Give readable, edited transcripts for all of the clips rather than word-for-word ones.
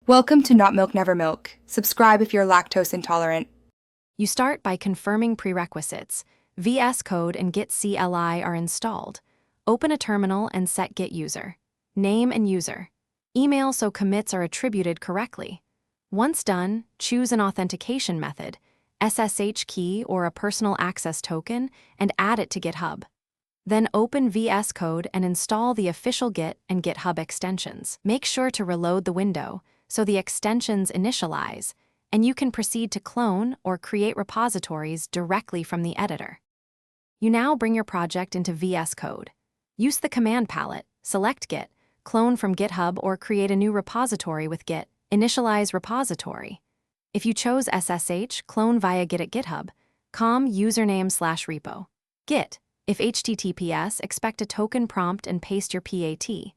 Welcome to Not Milk Never Milk. Subscribe if you're lactose intolerant. You start by confirming prerequisites. VS Code and Git CLI are installed. Open a terminal and set Git user. Name and user. Email so commits are attributed correctly. Once done, choose an authentication method, SSH key or a personal access token, and add it to GitHub. Then open VS Code and install the official Git and GitHub extensions. Make sure to reload the window so the extensions initialize, and you can proceed to clone or create repositories directly from the editor. You now bring your project into VS Code. Use the command palette, select Git, clone from GitHub or create a new repository with Git, initialize repository. If you chose SSH, clone via Git at GitHub, com username/repo. Git, if HTTPS, expect a token prompt and paste your PAT.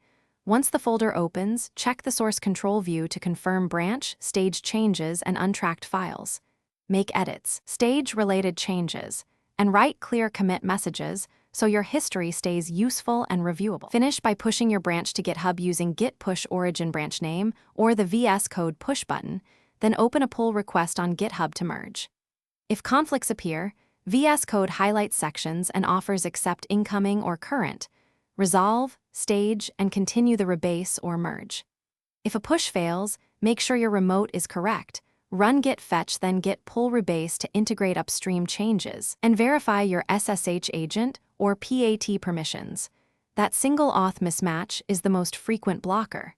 Once the folder opens, check the source control view to confirm branch, stage changes, and untracked files. Make edits, stage-related changes, and write clear commit messages so your history stays useful and reviewable. Finish by pushing your branch to GitHub using git push origin branch name or the VS Code push button, then open a pull request on GitHub to merge. If conflicts appear, VS Code highlights sections and offers accept incoming or current, resolve, stage, and continue the rebase or merge. If a push fails, make sure your remote is correct. Run git fetch, then git pull rebase to integrate upstream changes, and verify your SSH agent or PAT permissions. That single auth mismatch is the most frequent blocker.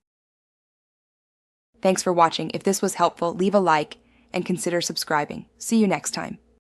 Thanks for watching. If this was helpful, leave a like and consider subscribing. See you next time.